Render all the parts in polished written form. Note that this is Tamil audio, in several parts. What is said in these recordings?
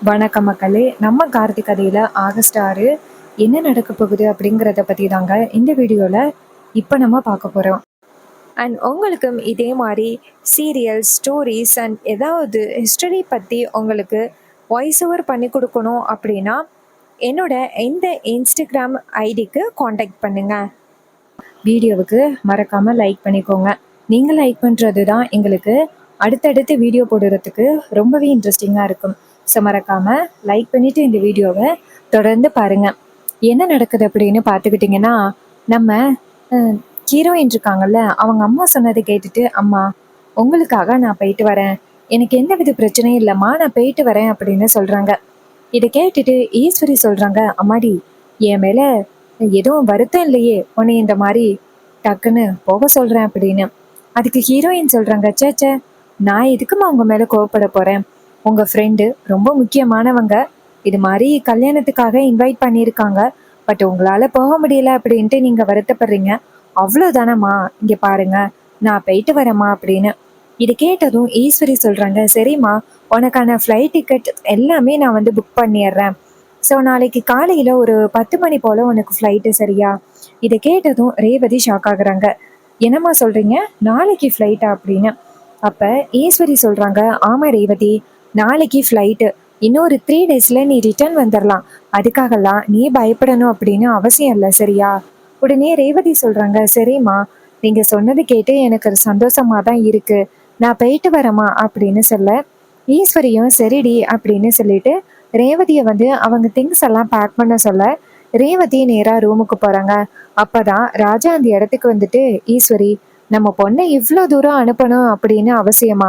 வணக்கம் மக்களே. நம்ம கார்த்திக் கதையில் ஆகஸ்ட் 6 என்ன நடக்க போகுது அப்படிங்கிறத பற்றி தாங்க இந்த வீடியோவில் இப்போ நம்ம பார்க்க போகிறோம். அண்ட் உங்களுக்கும் இதே மாதிரி சீரியல் ஸ்டோரிஸ் அண்ட் ஏதாவது ஹிஸ்டரி பற்றி உங்களுக்கு வாய்ஸ் ஓவர் பண்ணி கொடுக்கணும் அப்படின்னா என்னோட இந்த இன்ஸ்டாகிராம் ஐடிக்கு காண்டாக்ட் பண்ணுங்கள். வீடியோவுக்கு மறக்காமல் லைக் பண்ணிக்கோங்க. நீங்கள் லைக் பண்ணுறது தான் எங்களுக்கு அடுத்தடுத்து வீடியோ போடுறதுக்கு ரொம்பவே இன்ட்ரெஸ்டிங்காக இருக்கும். ஸோ மறக்காமல் லைக் பண்ணிவிட்டு இந்த வீடியோவை தொடர்ந்து பாருங்கள். என்ன நடக்குது அப்படின்னு பார்த்துக்கிட்டிங்கன்னா, நம்ம ஹீரோயின் இருக்காங்கல்ல, அவங்க அம்மா சொன்னதை கேட்டுட்டு, அம்மா உங்களுக்காக நான் போயிட்டு வரேன், எனக்கு எந்த வித பிரச்சனையும் இல்லைம்மா, நான் போயிட்டு வரேன் அப்படின்னு சொல்கிறாங்க. இதை கேட்டுட்டு ஈஸ்வரி சொல்கிறாங்க, அம்மாடி என் மேலே எதுவும் வருத்தம் இல்லையே உன்னை இந்த மாதிரி டக்குன்னு போக சொல்கிறேன் அப்படின்னு. அதுக்கு ஹீரோயின் சொல்கிறாங்க, சேச்சே நான் எதுக்குமா உங்கள் மேலே கோவப்பட போகிறேன், உங்கள் ஃப்ரெண்டு ரொம்ப முக்கியமானவங்க, இது மாதிரி கல்யாணத்துக்காக இன்வைட் பண்ணியிருக்காங்க, பட் உங்களால் போக முடியல அப்படின்ட்டு நீங்கள் வருத்தப்படுறீங்க, அவ்வளோதானம்மா, இங்கே பாருங்க நான் போயிட்டு வரேம்மா அப்படின்னு. இது கேட்டதும் ஈஸ்வரி சொல்கிறாங்க, சரிம்மா உனக்கான ஃப்ளைட் டிக்கெட் எல்லாமே நான் வந்து புக் பண்ணிடுறேன், ஸோ நாளைக்கு காலையில் ஒரு 10 மணி போல் உனக்கு ஃப்ளைட்டு, சரியா? இதை கேட்டதும் ரேவதி ஷாக் ஆகுறாங்க. என்னம்மா சொல்கிறீங்க, நாளைக்கு ஃப்ளைட்டா அப்படின்னு. அப்போ ஈஸ்வரி சொல்கிறாங்க, ஆமாம் ரேவதி, நாளைக்கு ஃப்ளைட்டு, இன்னொரு 3 டேஸில் நீ ரிட்டர்ன் வந்துடலாம், அதுக்காகலாம் நீ பயப்படணும் அப்படின்னு அவசியம் இல்லை, சரியா? உடனே ரேவதி சொல்கிறாங்க, சரிம்மா நீங்கள் சொன்னது கேட்டு எனக்கு சந்தோஷமாக தான் இருக்குது, நான் போயிட்டு வரேம்மா அப்படின்னு சொல்ல, ஈஸ்வரியும் சரிடி அப்படின்னு சொல்லிட்டு ரேவதியை வந்து அவங்க திங்ஸ் எல்லாம் பேக் பண்ண சொல்ல, ரேவதி நேராக ரூமுக்கு போகிறாங்க. அப்போ தான் ராஜா அந்த இடத்துக்கு வந்துட்டு, ஈஸ்வரி நம்ம பொண்ணை இவ்வளோ தூரம் அனுப்பணும் அப்படின்னு அவசியமா?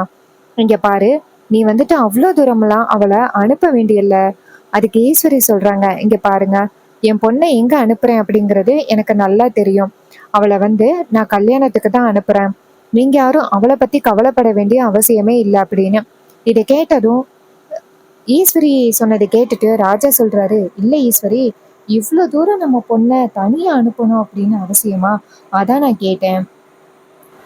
இங்கே பாரு, நீ வந்துட்டு அவ்வளோ தூரமெல்லாம் அவளை அனுப்ப வேண்டியல்ல. அதுக்கு ஈஸ்வரி சொல்கிறாங்க, இங்கே பாருங்க, என் பொண்ணை எங்கே அனுப்புகிறேன் அப்படிங்கிறது எனக்கு நல்லா தெரியும், அவளை வந்து நான் கல்யாணத்துக்கு தான் அனுப்புகிறேன், நீங்கள் யாரும் அவளை பற்றி கவலைப்பட வேண்டிய அவசியமே இல்லை அப்படின்னு. இதை கேட்டதும் ஈஸ்வரி சொன்னதை கேட்டுட்டு ராஜா சொல்கிறாரு, இல்லை ஈஸ்வரி, இவ்வளோ தூரம் நம்ம பொண்ணை தனியாக அனுப்பணும் அப்படின்னு அவசியமா, அதான் நான் கேட்டேன்.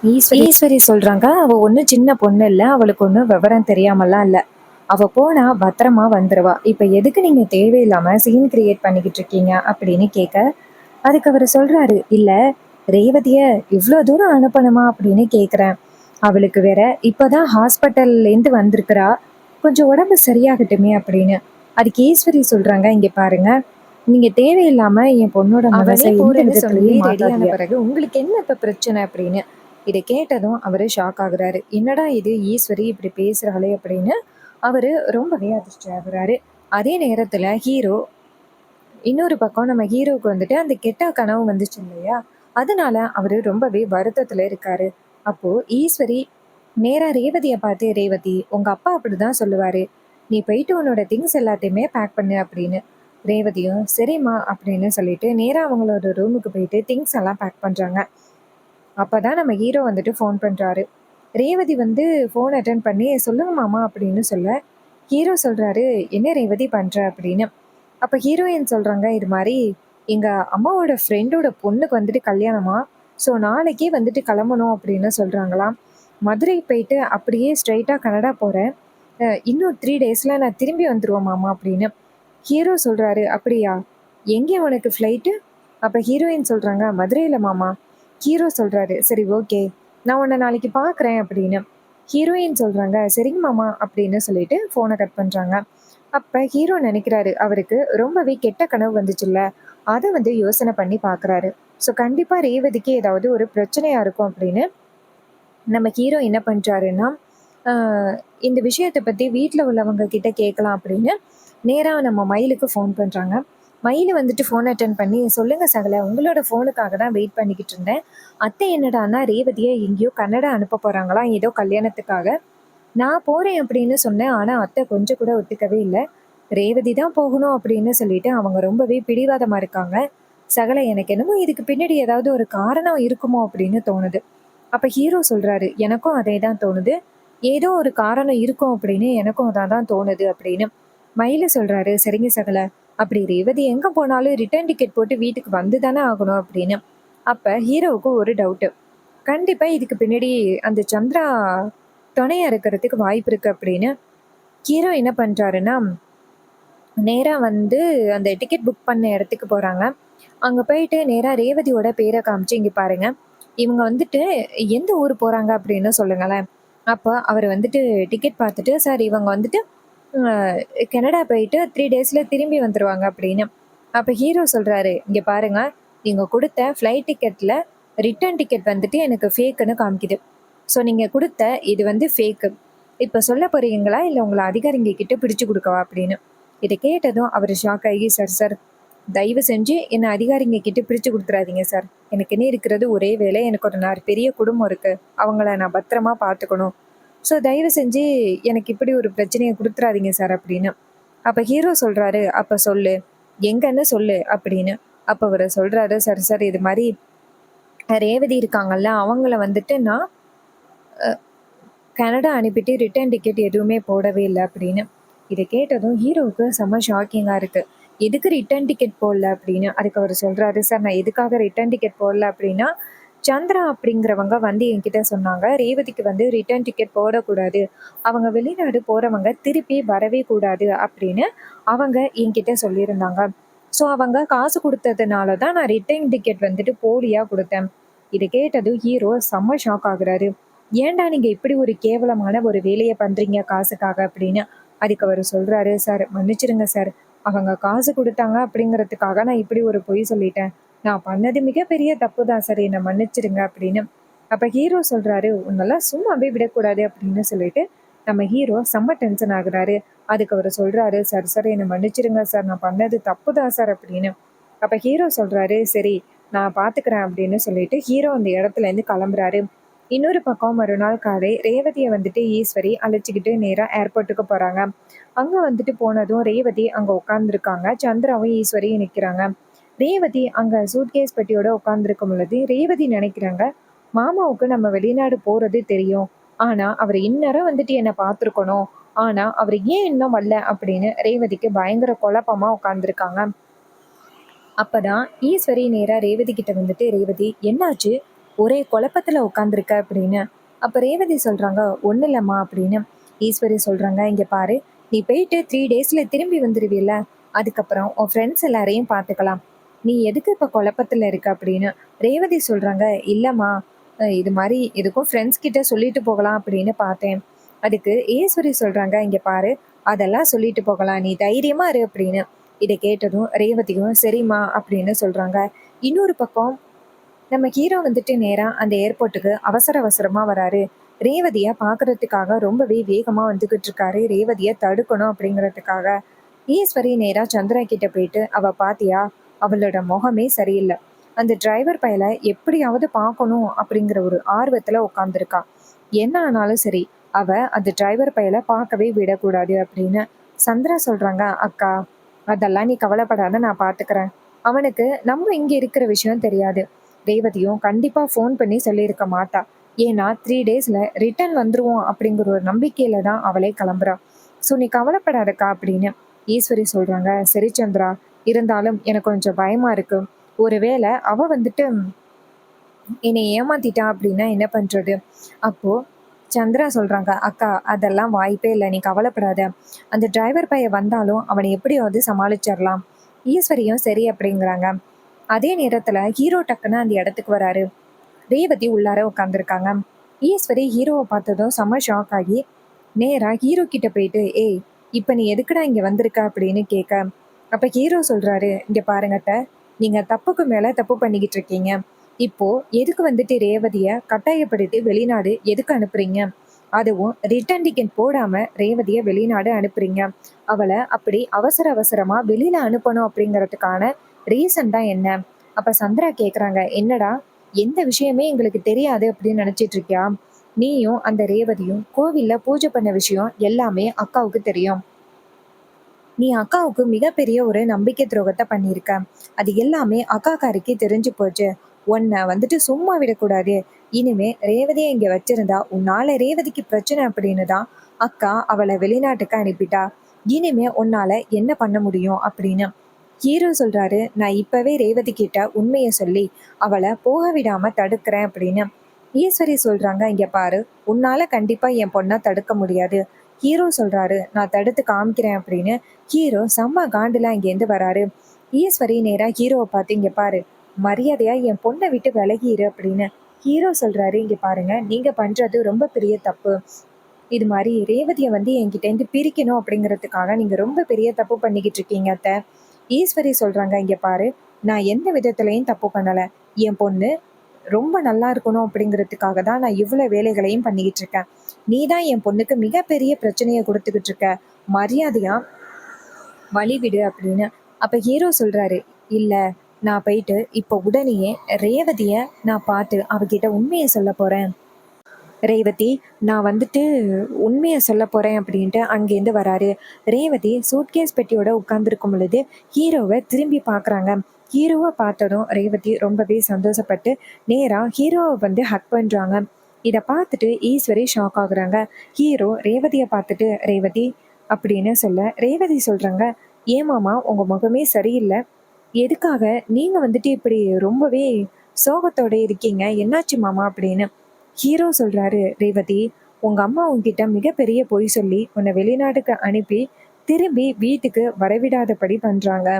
ஈஸ்வரி சொல்கிறாங்க, அவள் ஒன்றும் சின்ன பொண்ணு இல்லை, அவளுக்கு ஒன்றும் விவரம் தெரியாமலாம் இல்லை, அவள் போனால் பத்திரமா வந்துடுவா, இப்போ எதுக்கு நீங்கள் தேவையில்லாமல் சீன் கிரியேட் பண்ணிக்கிட்டு இருக்கீங்க அப்படின்னு கேட்க, அதுக்கு அவர் சொல்கிறாரு, இல்லை ரேவதியை இவ்வளோ தூரம் அனுப்பணுமா அப்படின்னு கேட்குறேன், அவளுக்கு வேற இப்போதான் ஹாஸ்பிட்டல்லேருந்து வந்திருக்கிறா, கொஞ்சம் உடம்பு சரியாகட்டுமே அப்படின்னு. அதுக்கு ஈஸ்வரி சொல்கிறாங்க, இங்கே பாருங்க, நீங்கள் தேவையில்லாமல் என் பொண்ணோட மனசை சொல்லி ரெடியான பிறகு உங்களுக்கு என்ன இப்போ பிரச்சனை அப்படின்னு. இதை கேட்டதும் அவர் ஷாக் ஆகுறாரு, என்னடா இது ஈஸ்வரி இப்படி பேசுகிறாளே அப்படின்னு அவர் ரொம்பவே அதிர்ச்சி ஆகுறாரு. அதே நேரத்தில் ஹீரோ இன்னொரு பக்கம் நம்ம ஹீரோவுக்கு வந்துட்டு அந்த கெட்ட கனவு வந்துச்சு இல்லையா, அதனால அவர் ரொம்பவே வருத்தத்தில் இருக்காரு. அப்போது ஈஸ்வரி நேராக ரேவதியை பார்த்து, ரேவதி உங்கள் அப்பா அப்படி தான் சொல்லுவார், நீ போயிட்டு உன்னோட திங்ஸ் எல்லாத்தையுமே பேக் பண்ணு அப்படின்னு. ரேவதியும் சரிம்மா அப்படின்னு சொல்லிட்டு நேராக அவங்களோட ரூமுக்கு போயிட்டு திங்ஸ் எல்லாம் பேக் பண்ணுறாங்க. அப்போ தான் நம்ம ஹீரோ வந்துட்டு ஃபோன் பண்ணுறாரு. ரேவதி வந்து ஃபோன் அட்டன் பண்ணி, சொல்லுங்க மாமா அப்படின்னு சொல்ல, ஹீரோ சொல்கிறாரு, என்ன ரேவதி பண்ணுற அப்படின்னு. அப்போ ஹீரோயின் சொல்கிறாங்க, இது மாதிரி எங்கள் அம்மாவோட ஃப்ரெண்டோட பொண்ணுக்கு வந்துட்டு கல்யாணமா, ஸோ நாளைக்கே வந்துட்டு கிளம்பணும் அப்படின்னு சொல்கிறாங்களாம். மதுரை போயிட்டு அப்படியே ஸ்ட்ரைட்டாக கனடா போகிறேன், இன்னும் 3 டேஸில் நான் திரும்பி வந்துடுவேன் மாமா அப்படின்னு. ஹீரோ சொல்கிறாரு, அப்படியா, எங்கே உனக்கு ஃப்ளைட்டு? அப்போ ஹீரோயின் சொல்கிறாங்க, மதுரையில் மாமா. ஹீரோ சொல்கிறாரு, சரி ஓகே, நான் உன்னை நாளைக்கு பார்க்குறேன் அப்படின்னு. ஹீரோயின் சொல்கிறாங்க, சரிங்க மாமா அப்படின்னு சொல்லிட்டு ஃபோனை கட் பண்ணுறாங்க. அப்போ ஹீரோ நினைக்கிறாரு, அவருக்கு ரொம்பவே கெட்ட கனவு வந்துச்சுல்ல, அதை வந்து யோசனை பண்ணி பார்க்குறாரு. ஸோ கண்டிப்பாக ரேவதிக்கு ஏதாவது ஒரு பிரச்சனையாக இருக்கும் அப்படின்னு நம்ம ஹீரோ என்ன பண்ணுறாருன்னா, இந்த விஷயத்தை பற்றி வீட்டில் உள்ளவங்க கிட்ட கேட்கலாம் அப்படின்னு நேராக நம்ம மயிலுக்கு ஃபோன் பண்ணுறாங்க. மயில் வந்துட்டு ஃபோன் அட்டன் பண்ணி, சொல்லுங்கள் சகலை, உங்களோட ஃபோனுக்காக தான் வெயிட் பண்ணிக்கிட்டு இருந்தேன், அத்தை என்னடான்னா ரேவதியை எங்கேயோ கன்னடா அனுப்ப போகிறாங்களாம் ஏதோ கல்யாணத்துக்காக, நான் போகிறேன் அப்படின்னு சொன்னேன், ஆனால் அத்தை கொஞ்சம் கூட ஒத்துக்கவே இல்லை, ரேவதி தான் போகணும் அப்படின்னு சொல்லிட்டு அவங்க ரொம்பவே பிடிவாதமாக இருக்காங்க. சகலை, எனக்கு என்னமோ இதுக்கு பின்னாடி ஏதாவது ஒரு காரணம் இருக்குமோ அப்படின்னு தோணுது. அப்போ ஹீரோ சொல்கிறாரு, எனக்கும் அதே தான் தோணுது, ஏதோ ஒரு காரணம் இருக்கும் அப்படின்னு எனக்கும் அதான் தான் தோணுது அப்படின்னு. மயில சொல்கிறாரு, சரிங்க சகலை, அப்படி ரேவதி எங்கே போனாலும் ரிட்டர்ன் டிக்கெட் போட்டு வீட்டுக்கு வந்து தானே ஆகணும் அப்படின்னு. அப்போ ஹீரோவுக்கு ஒரு டவுட்டு, கண்டிப்பாக இதுக்கு பின்னாடி அந்த சந்திரா துணையாக இருக்கிறதுக்கு வாய்ப்பு இருக்குது அப்படின்னு. ஹீரோ என்ன பண்ணுறாருன்னா, நேரா வந்து அந்த டிக்கெட் புக் பண்ண இடத்துக்கு போறாங்க. அங்க போயிட்டு நேரா ரேவதியோட பேர காமிச்சு, "இங்க பாருங்க, இவங்க வந்துட்டு எந்த ஊர் போறாங்க அப்படின்னு சொல்லுங்களேன்." அப்ப அவரு வந்துட்டு டிக்கெட் பார்த்துட்டு, "சார் இவங்க வந்துட்டு அ கனடா போயிட்டு 3 டேஸ்ல திரும்பி வந்துருவாங்க" அப்படின்னு. அப்ப ஹீரோ சொல்றாரு, "இங்க பாருங்க, நீங்க குடுத்த ஃப்ளைட் டிக்கெட்ல ரிட்டர்ன் டிக்கெட் வந்துட்டு எனக்கு ஃபேக்குன்னு காமிக்குது. ஸோ நீங்க குடுத்த இது வந்து ஃபேக்கு. இப்ப சொல்ல போறீங்களா? இல்ல உங்கள அதிகாரிங்க கிட்ட பிடிச்சு குடுக்கவா?" அப்படின்னு. இத கேட்டதும் அவரு ஷாக் ஆகி, "சார் சார் தயவு செஞ்சு என்ன அதிகாரிங்க கிட்ட பிரிச்சு குடுத்துறாதீங்க சார். எனக்குன்னு இருக்கிறது ஒரே வேலை. எனக்கு ஒரு பெரிய குடும்பம் இருக்கு. அவங்கள நான் பத்திரமா பார்த்துக்கணும். ஸோ தயவு செஞ்சு எனக்கு இப்படி ஒரு பிரச்சனைய குடுத்துறாதீங்க சார்" அப்படின்னு. அப்ப ஹீரோ சொல்றாரு, "அப்ப சொல்லு. எங்கன்னு சொல்லு" அப்படின்னு. அப்ப அவரு சொல்றாரு, "சார் சார் இது மாரி ரேவதி இருக்காங்கல்ல, அவங்கள வந்துட்டு நான் கனடா அனுப்பிட்டு ரிட்டர்ன் டிக்கெட் எதுவுமே போடவே இல்ல" அப்படின்னு. இத கேட்டதும் ஹீரோவுக்கு செம்ம ஷாக்கிங்கா இருக்கு. "எதுக்கு ரிட்டர்ன் டிக்கெட் போடல?" அப்படின்னு. அதுக்கு அவரு சொல்றாரு, "சார் நான் எதுக்காக ரிட்டர்ன் டிக்கெட் போடல அப்படின்னா, சந்திரா அப்படிங்கிறவங்க வந்து என்கிட்ட சொன்னாங்க, ரேவதிக்கு வந்து ரிட்டர்ன் டிக்கெட் போடக்கூடாது. அவங்க வெளிநாடு போறவங்க திருப்பி வரவே கூடாது அப்படின்னு அவங்க என்கிட்ட சொல்லியிருந்தாங்க. ஸோ அவங்க காசு குடுத்ததுனால தான் நான் ரிட்டர்ன் டிக்கெட் வந்துட்டு போலியா குடுத்தேன்." இத கேட்டதும் ஹீரோ செம்ம ஷாக் ஆகுறாரு. "ஏன்டா நீங்க இப்படி ஒரு கேவலமான ஒரு வேலைய பண்றீங்க காசுக்காக?" அப்படின்னு. அதுக்கு அவரு சொல்றாரு, "சார் மன்னிச்சிடுங்க சார். அவங்க காசு குடுத்தாங்க அப்படிங்கிறதுக்காக நான் இப்படி ஒரு பொய் சொல்லிட்டேன். நான் பண்ணது மிகப்பெரிய தப்பு தான் சார். என்ன மன்னிச்சிடுங்க" அப்படின்னு. அப்ப ஹீரோ சொல்றாரு, "உன்னெல்லாம் சும்மாவே விடக்கூடாது" அப்படின்னு சொல்லிட்டு நம்ம ஹீரோ செம்ம டென்ஷன் ஆகுறாரு. அதுக்கு அவரு சொல்றாரு, "சார் சார் என்ன மன்னிச்சிடுங்க சார். நான் பண்ணது தப்பு தான் சார்" அப்படின்னு. அப்ப ஹீரோ சொல்றாரு, "சரி நான் பார்த்துக்கிறேன்" அப்படின்னு சொல்லிட்டு ஹீரோ அந்த இடத்துலேருந்து கிளம்புறாரு. இன்னொரு பக்கம் மறுநாள் காலை ரேவதிய வந்துட்டு ஈஸ்வரி அழைச்சுக்கிட்டு நேரா ஏர்போர்ட்டுக்கு போறாங்க. அங்க வந்துட்டு போனதும் ரேவதி அங்க உட்கார்ந்துருக்காங்க. சந்திராவும் ஈஸ்வரியும் நிக்கிறாங்க. ரேவதி அங்க சூட்கேஸ் பெட்டியோட உட்கார்ந்துருக்கும் பொழுது ரேவதி நினைக்கிறாங்க, மாமாவுக்கு நம்ம வெளிநாடு போறது தெரியும். ஆனா அவர் இந்நேரம் வந்துட்டு என்ன பார்த்துருக்கணும். ஆனா அவர் ஏன் இன்னும் வரல அப்படின்னு ரேவதிக்கு பயங்கர குழப்பமா உட்கார்ந்துருக்காங்க. அப்பதான் ஈஸ்வரி நேரா ரேவதி கிட்ட வந்துட்டு, "ரேவதி என்னாச்சு? ஒரே குழப்பத்துல உட்காந்துருக்க" அப்படின்னு. அப்ப ரேவதி சொல்றாங்க, "ஒன்றும் இல்லம்மா" அப்படின்னு. ஈஸ்வரி சொல்றாங்க, "இங்க பாரு, நீ போயிட்டு 3 டேஸ்ல திரும்பி வந்துருவீல்ல, அதுக்கப்புறம் உன் ஃப்ரெண்ட்ஸ் எல்லாரையும் பார்த்துக்கலாம். நீ எதுக்கு இப்ப குழப்பத்துல இருக்க" அப்படின்னு. ரேவதி சொல்றாங்க, "இல்லம்மா, இது மாதிரி எதுக்கும் ஃப்ரெண்ட்ஸ் கிட்ட சொல்லிட்டு போகலாம் அப்படின்னு பார்த்தேன்." அதுக்கு ஈஸ்வரி சொல்றாங்க, "இங்க பாரு, அதெல்லாம் சொல்லிட்டு போகலாம். நீ தைரியமா இரு" அப்படின்னு. இத கேட்டதும் ரேவதியும் சரிம்மா அப்படின்னு சொல்றாங்க. இன்னொரு பக்கம் நம்ம ஹீரோ வந்துட்டு நேரா அந்த ஏர்போர்ட்டுக்கு அவசர அவசரமா வராரு. ரேவதிய பார்க்கறதுக்காக ரொம்பவே வேகமா வந்துகிட்டு இருக்காரு. ரேவதிய தடுக்கணும் அப்படிங்கிறதுக்காக. ஈஸ்வரி நேரா சந்திரா கிட்ட போயிட்டு, "அவ பாத்தியா? அவளோட முகமே சரியில்ல. அந்த டிரைவர் பையல எப்படியாவது பார்க்கணும் அப்படிங்கிற ஒரு ஆர்வத்துல உட்கார்ந்திருக்கா. என்ன ஆனாலும் சரி, அவ அந்த டிரைவர் பையல பார்க்கவே விடக்கூடாது" அப்படின்னு. சந்திரா சொல்றாங்க, "அக்கா, அதெல்லாம் நீ கவலைப்படாத, நான் பார்த்துக்கிறேன். அவனுக்கு நம்ம இங்க இருக்கிற விஷயம் தெரியாது. ரேவதியும் கண்டிப்பா ஃபோன் பண்ணி சொல்லியிருக்க மாட்டா. ஏன்னா 3 டேஸ்ல ரிட்டர்ன் வந்துருவோம் அப்படிங்கிற ஒரு நம்பிக்கையில தான் அவளே கிளம்புறா. ஸோ நீ கவலைப்படாதக்கா" அப்படின்னு. ஈஸ்வரி சொல்றாங்க, "சரி சந்திரா, இருந்தாலும் எனக்கு கொஞ்சம் பயமா இருக்கு. ஒருவேளை அவ வந்துட்டு என்னை ஏமாத்திட்டா அப்படின்னா என்ன பண்றது?" அப்போ சந்திரா சொல்றாங்க, "அக்கா அதெல்லாம் வாய்ப்பே இல்ல. நீ கவலைப்படாத. அந்த டிரைவர் பையன் வந்தாலும் அவனை எப்படியாவது சமாளிச்சிடலாம்." ஈஸ்வரியும் சரி அப்படிங்கிறாங்க. அதே நேரத்துல ஹீரோ டக்குன்னு அந்த இடத்துக்கு வராரு. ரேவதி உள்ளார உட்காந்துருக்காங்க. ஈஸ்வரி ஹீரோவை பார்த்ததும் செம்ம ஷாக் ஆகி நேரா ஹீரோ கிட்ட போயிட்டு, "ஏய், இப்ப நீ எதுக்குடா இங்க வந்திருக்க?" அப்படின்னு கேட்க. அப்ப ஹீரோ சொல்றாரு, "இங்க பாருங்க அத்தை, நீங்க தப்புக்கு மேல தப்பு பண்ணிக்கிட்டு இருக்கீங்க. இப்போ எதுக்கு வந்துட்டு ரேவதிய கட்டாயப்படுத்தி வெளிநாடு எதுக்கு அனுப்புறீங்க? அதுவும் ரிட்டர்ன் டிக்கெட் போடாம ரேவதிய வெளிநாடு அனுப்புறீங்க. அவள அப்படி அவசர அவசரமா வெளியில அனுப்பணும் அப்படிங்கிறதுக்கான ரீசன் தான் என்ன?" அப்ப சந்திரா கேக்குறாங்க, "என்னடா, எந்த விஷயமே எங்களுக்கு தெரியாது அப்படின்னு நினைச்சிட்டு இருக்கியா? நீயும் அந்த ரேவதியும் கோவில்ல பூஜை பண்ண விஷயம் எல்லாமே அக்காவுக்கு தெரியும். நீ அக்காவுக்கு மிகப்பெரிய ஒரு நம்பிக்கை துரோகத்த பண்ணியிருக்க. அது எல்லாமே அக்காக்காரிக்கு தெரிஞ்சு போச்சு. உன்னை வந்துட்டு சும்மா விடக்கூடாது. இனிமே ரேவதிய இங்க வச்சிருந்தா உன்னால ரேவதிக்கு பிரச்சனை அப்படின்னு தான் அக்கா அவளை வெளிநாட்டுக்கு அனுப்பிட்டா. இனிமே உன்னால என்ன பண்ண முடியும்?" அப்படின்னு. ஹீரோ சொல்றாரு, "நான் இப்பவே ரேவதி கிட்ட உண்மைய சொல்லி அவளை போக விடாம தடுக்கிறேன்" அப்படின்னு. ஈஸ்வரி சொல்றாங்க, "இங்க பாரு, உன்னால கண்டிப்பா என் பொண்ண தடுக்க முடியாது. ஹீரோ சொல்கிறாரு நான் தடுத்து காமிக்கிறேன் அப்படின்னு. ஹீரோ செம்ம காண்டில் இங்கேருந்து வராரு. ஈஸ்வரி நேராக ஹீரோவை பார்த்து இங்கே பாரு, மரியாதையாக என் பொண்ணை விட்டு விலகிரு அப்படின்னு. ஹீரோ சொல்கிறாரு இங்கே பாருங்க, நீங்கள் பண்ணுறது ரொம்ப பெரிய தப்பு. இது மாதிரி ரேவதியை என்கிட்டேருந்து பிரிக்கணும் அப்படிங்கிறதுக்காக நீங்கள் ரொம்ப பெரிய தப்பு பண்ணிக்கிட்டு இருக்கீங்க அத்தை. ஈஸ்வரி சொல்கிறாங்க இங்கே பாரு, நான் எந்த விதத்துலையும் தப்பு பண்ணலை. என் பொண்ணு ரொம்ப நல்லா இருக்கணும் அப்படிங்கிறதுக்காக தான் நான் இவ்வளோ வேலைகளையும் பண்ணிக்கிட்டு இருக்கேன். நீ தான் என் பொண்ணுக்கு மிகப்பெரிய பிரச்சனையை கொடுத்துக்கிட்டு இருக்க. மரியாதையா வழிவிடு அப்படின்னு. அப்போ ஹீரோ சொல்கிறாரு, இல்லை நான் போயிட்டு இப்போ உடனேயே ரேவதியை நான் பார்த்து அவகிட்ட உண்மையை சொல்ல போகிறேன். ரேவதி நான் உண்மையை சொல்ல போகிறேன் அப்படின்ட்டு அங்கேருந்து வராரு. ரேவதி சூட்கேஸ் பெட்டியோட உட்காந்துருக்கும் பொழுது ஹீரோவை திரும்பி பார்க்குறாங்க. ஹீரோவை பார்த்ததும் ரேவதி ரொம்பவே சந்தோஷப்பட்டு நேராக ஹீரோவை ஹக் பண்ணுறாங்க. இதை பார்த்துட்டு ஈஸ்வரி ஷாக் ஆகுறாங்க. ஹீரோ ரேவதியை பார்த்துட்டு ரேவதி அப்படின்னு சொல்ல ரேவதி சொல்கிறாங்க, ஏமாமா உங்கள் முகமே சரியில்லை, எதுக்காக நீங்கள் இப்படி ரொம்பவே சோகத்தோட இருக்கீங்க, என்னாச்சு மாமா அப்படின்னு. ஹீரோ சொல்கிறாரு, ரேவதி உங்கள் அம்மா உங்ககிட்ட மிகப்பெரிய பொய் சொல்லி உன்னை வெளிநாட்டுக்கு அனுப்பி திரும்பி வீட்டுக்கு வரவிடாதபடி பண்ணுறாங்க.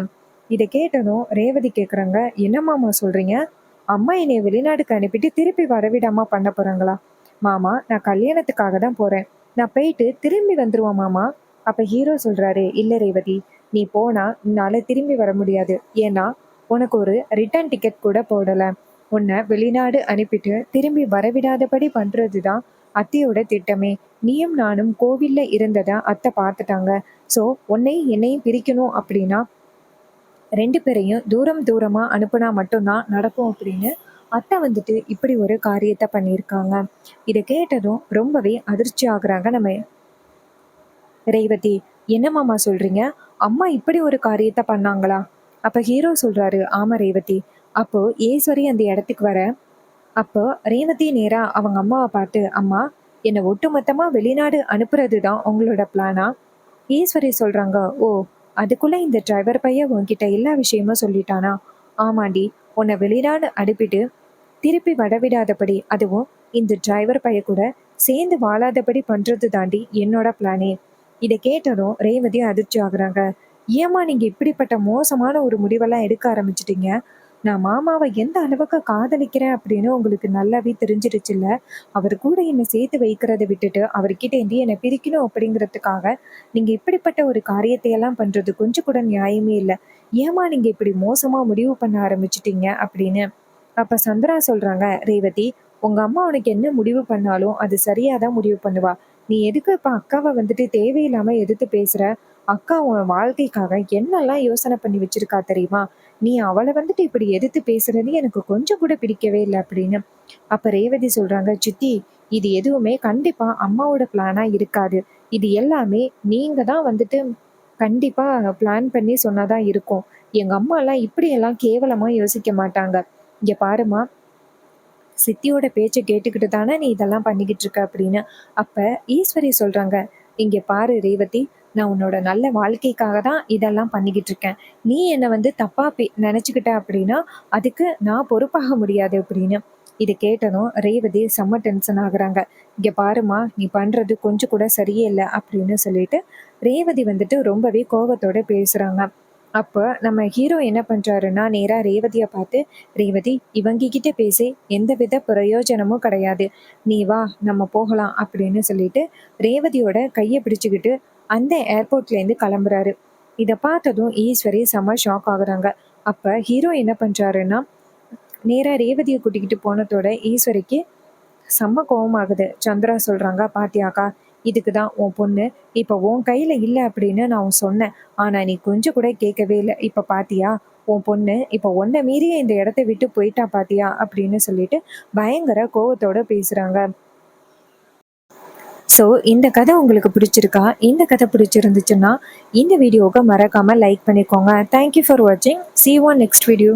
இதை கேட்டதும் ரேவதி கேட்குறாங்க, என்ன மாமா சொல்கிறீங்க, அம்மா என்னை வெளிநாட்டுக்கு அனுப்பிட்டு திருப்பி வரவிடாமா பண்ண போகிறாங்களா? மாமா நான் கல்யாணத்துக்காக தான் போகிறேன், நான் போயிட்டு திரும்பி வந்துடுவான் மாமா. அப்போ ஹீரோ சொல்கிறாரு, இல்லை ரேவதி நீ போனால் என்னால் திரும்பி வர முடியாது, ஏன்னா உனக்கு ஒரு ரிட்டர்ன் டிக்கெட் கூட போடலை. உன்னை வெளிநாடு அனுப்பிட்டு திரும்பி வரவிடாதபடி பண்ணுறது தான் அத்தையோட திட்டமே. நீயும் நானும் கோவிலில் இருந்ததை அத்தை பார்த்துட்டாங்க. ஸோ என்னையும் பிரிக்கணும் அப்படின்னா 2 பேரையும் தூரம் தூரமாக அனுப்புனா மட்டும்தான் நடக்கும் அப்படின்னு அத்தை இப்படி ஒரு காரியத்தை பண்ணியிருக்காங்க. இதை கேட்டதும் ரொம்பவே அதிர்ச்சி ஆகுறாங்க நம்ம ரேவதி. என்ன மாமா சொல்கிறீங்க, அம்மா இப்படி ஒரு காரியத்தை பண்ணாங்களா? அப்போ ஹீரோ சொல்கிறாரு, ஆமாம் ரேவதி. அப்போது ஈஸ்வரி அந்த இடத்துக்கு வர அப்போ ரேவதி நேராக அவங்க அம்மாவை பார்த்து, அம்மா என்னை ஒட்டுமொத்தமாக வெளிநாடு அனுப்புறது தான் உங்களோட பிளானா? ஈஸ்வரி சொல்கிறாங்க, ஓ அதுக்குள்ளே இந்த டிரைவர் பையன் உன்கிட்ட எல்லா விஷயமும் சொல்லிட்டானா? ஆமாண்டி, உன்னை வெளிநாடு அனுப்பிட்டு திருப்பி வரவிடாதபடி, அதுவும் இந்த டிரைவர் பைய கூட சேர்ந்து வாழாதபடி பண்ணுறது தாண்டி என்னோட பிளானே. இதை கேட்டதும் ரேவதி அதிர்ச்சி ஆகுறாங்க. ஏம்மா நீங்கள் இப்படிப்பட்ட மோசமான ஒரு முடிவெல்லாம் எடுக்க ஆரம்பிச்சிட்டீங்க? நான் மாமாவை எந்த அளவுக்கு காதலிக்கிறேன் அப்படின்னு உங்களுக்கு நல்லாவே தெரிஞ்சிருச்சுல்ல. அவர் கூட என்னை சேர்த்து வைக்கிறத விட்டுட்டு அவர்கிட்ட இருந்து என்னை பிரிக்கணும் அப்படிங்கிறதுக்காக நீங்கள் இப்படிப்பட்ட ஒரு காரியத்தையெல்லாம் பண்ணுறது கொஞ்சம் கூட நியாயமே இல்லை. ஏம்மா நீங்கள் இப்படி மோசமாக முடிவு பண்ண ஆரம்பிச்சிட்டீங்க அப்படின்னு. அப்போ சந்திரா சொல்கிறாங்க, ரேவதி உங்கள் அம்மா உனக்கு என்ன முடிவு பண்ணாலும் அது சரியாக தான் முடிவு பண்ணுவா. நீ எதுக்கு இப்போ அக்காவை தேவையில்லாமல் எதிர்த்து பேசுகிற? அக்கா உன் வாழ்க்கைக்காக என்னெல்லாம் யோசனை பண்ணி வச்சிருக்கா தெரியுமா? நீ அவளை இப்படி எதிர்த்து பேசுறது எனக்கு கொஞ்சம் கூட பிடிக்கவே இல்லை அப்படின்னு. அப்போ ரேவதி சொல்கிறாங்க, சித்தி இது எதுவுமே கண்டிப்பாக அம்மாவோட பிளானாக இருக்காது. இது எல்லாமே நீங்கள் தான் கண்டிப்பாக பிளான் பண்ணி சொன்னாதான் இருக்கும். எங்கள் அம்மாலாம் இப்படியெல்லாம் கேவலமாக யோசிக்க மாட்டாங்க. இங்கே பாருமா, சித்தியோட பேச்சை கேட்டுக்கிட்டு தானே நீ இதெல்லாம் பண்ணிக்கிட்டு இருக்க அப்படின்னு. அப்போ ஈஸ்வரி சொல்கிறாங்க, இங்கே பாரு ரேவதி, நான் உன்னோட நல்ல வாழ்க்கைக்காக தான் இதெல்லாம் பண்ணிக்கிட்டு இருக்கேன். நீ என்னை தப்பாக நினச்சிக்கிட்ட அப்படின்னா அதுக்கு நான் பொறுப்பாக முடியாது அப்படின்னு. இதை கேட்டதும் ரேவதி செம்ம டென்ஷன் ஆகுறாங்க. இங்கே பாருமா, நீ பண்ணுறது கொஞ்சம் கூட சரியே இல்லை அப்படின்னு சொல்லிட்டு ரேவதி ரொம்பவே கோபத்தோட பேசுகிறாங்க. அப்போ நம்ம ஹீரோ என்ன பண்ணுறாருன்னா நேராக ரேவதியை பார்த்து, ரேவதி இவங்கிக்கிட்ட பேசி எந்தவித பிரயோஜனமும் கிடையாது, நீ வா நம்ம போகலாம் அப்படின்னு சொல்லிட்டு ரேவதியோட கையை பிடிச்சிக்கிட்டு அந்த ஏர்போர்ட்லேருந்து கிளம்புறாரு. இதை பார்த்ததும் ஈஸ்வரி செம்ம ஷாக் ஆகுறாங்க. அப்போ ஹீரோ என்ன பண்ணுறாருன்னா நேராக ரேவதியை கூட்டிக்கிட்டு போனதோட ஈஸ்வரிக்கு செம்ம கோவமாகுது. சந்திரா சொல்கிறாங்க, பாத்தியாக்கா இதுக்கு தான் உன் பொண்ணு இப்போ உன் கையில் இல்லை அப்படின்னு நான் சொன்னேன், ஆனால் நீ கொஞ்சம் கூட கேட்கவே இல்லை. இப்போ பாத்தியா உன் பொண்ணு இப்போ உன்னை மீறிய இந்த இடத்த விட்டு போயிட்டா பாத்தியா அப்படின்னு சொல்லிட்டு பயங்கர கோவத்தோட பேசுகிறாங்க. ஸோ இந்த கதை உங்களுக்கு பிடிச்சிருக்கா? இந்த கதை பிடிச்சிருந்துச்சுன்னா இந்த வீடியோவுக்கு மறக்காமல் லைக் பண்ணிக்கோங்க. தேங்க்யூ ஃபார் வாட்சிங். See you on next video.